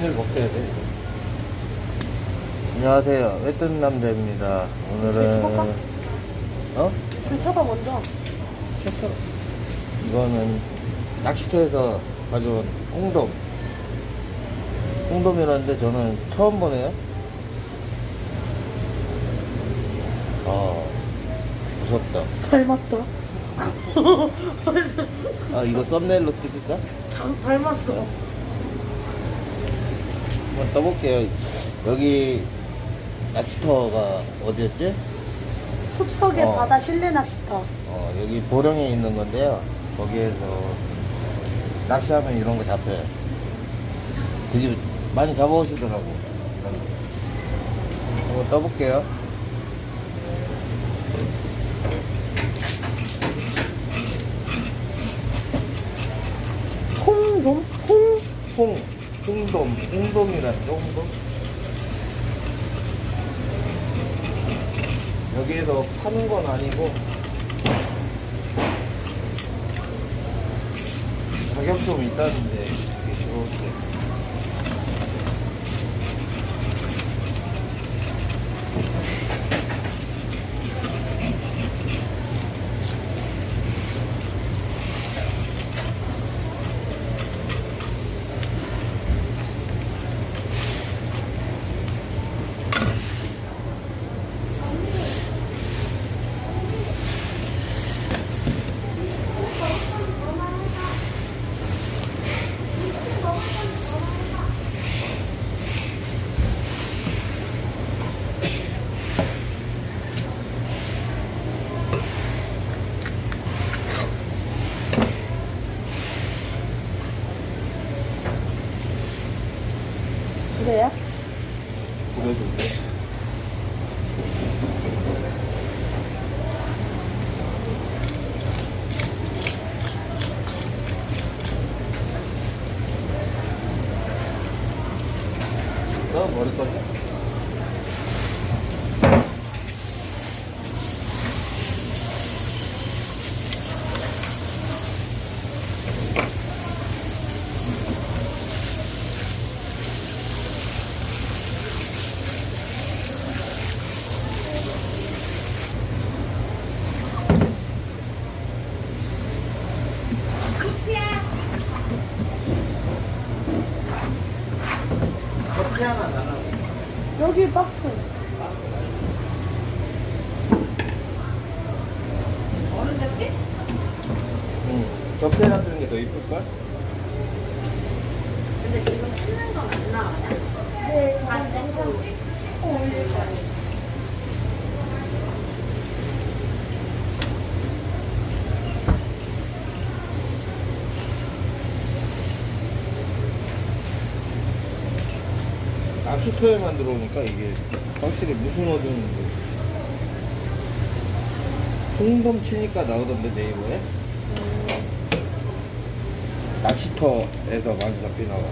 비닐 벗겨야 돼. 안녕하세요. 외뜬 남자입니다. 오늘은 불 켜봐 먼저. 켰어. 이거는 낚시터에서 가져온 홍돔. 홍돔이라는데 저는 처음 보네요. 아, 무섭다. 닮았다. 아, 이거 썸네일로 찍을까? 닮았어. 한번 떠볼게요. 여기 낚시터가 어디였지? 숲속의 바다 실내 낚시터. 여기 보령에 있는 건데요. 거기에서 낚시하면 이런 거 잡혀요. 되게 많이 잡아오시더라고. 한번 떠볼게요. 홍돔? 홍돔이라는 홍돔? 여기에서 파는 건 아니고 가격 좀 있다는데 이게 좋은데. 그래요? 보여줄게. 머리까지? 커피 하나 나눠. 여기 박스. 어른 잡지? 응. 접대 놔두는 게 더 이쁠걸? 근데 지금 뜯는 건 안 나와요? 네, 안 생선 올릴 거예요. 낚시터에만 들어오니까 이게 확실히 무슨 어종인지. 홍돔 치니까 나오던데 네이버에. 낚시터에서 많이 잡히나 봐.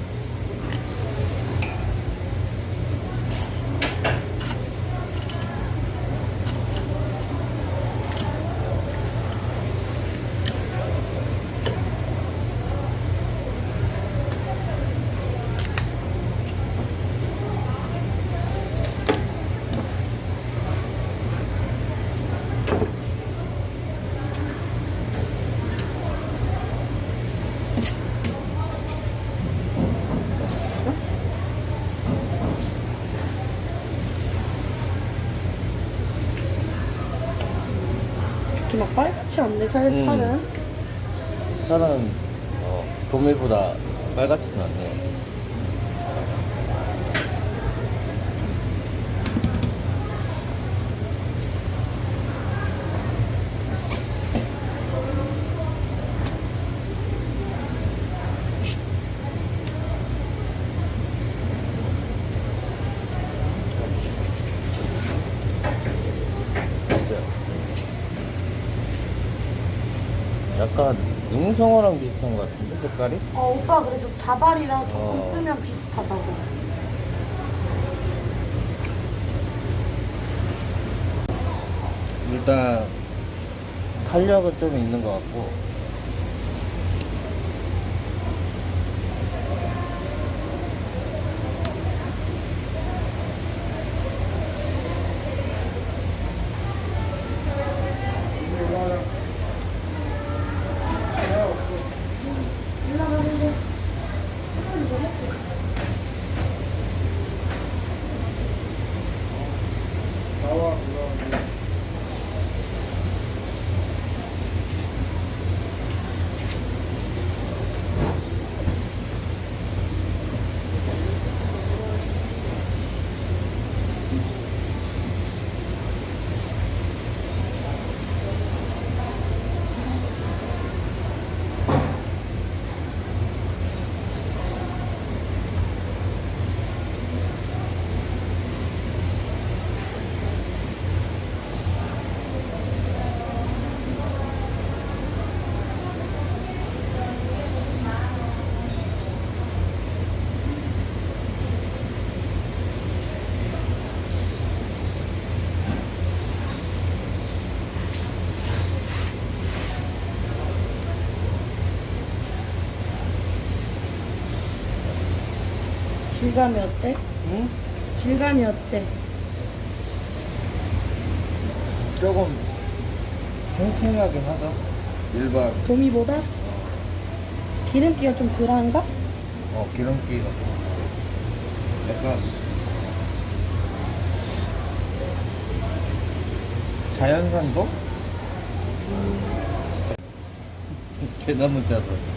이렇게 막 빨갛지 않네, 살은. 살은 도밀보다 빨갛지는 않네요. 약간 웅성어랑 비슷한 것 같은데 색깔이? 오빠 그래서 자발이랑 조금 뜨면 비슷하다고. 일단 탄력은 좀 있는 것 같고 질감이 어때? 응? 질감이 어때? 조금 탱탱하긴 하다. 일반 도미보다? 기름기가 좀 덜한가? 기름기가 약간 자연산도? 대나무 짜서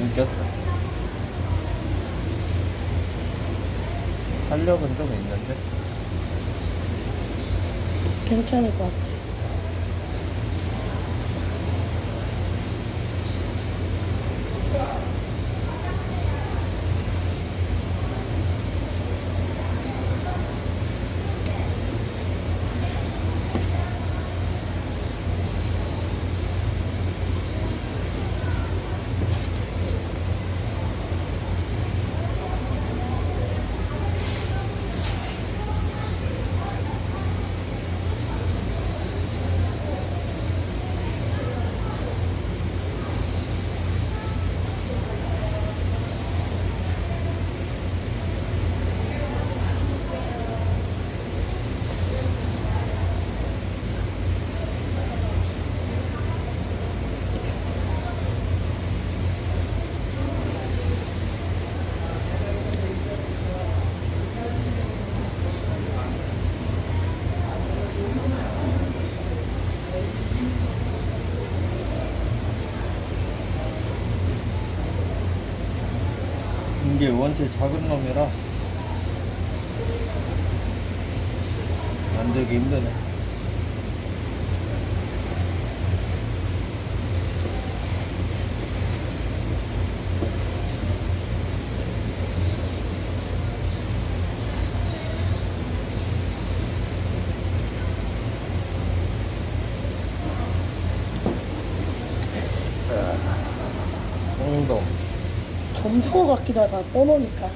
웃겼어. 탄력은 좀 있는데 괜찮을 것 같아. 이게 원체 작은 놈이라 만들기 힘드네. 자, 홍동. 점성어 같기도 하다, 떠놓으니까.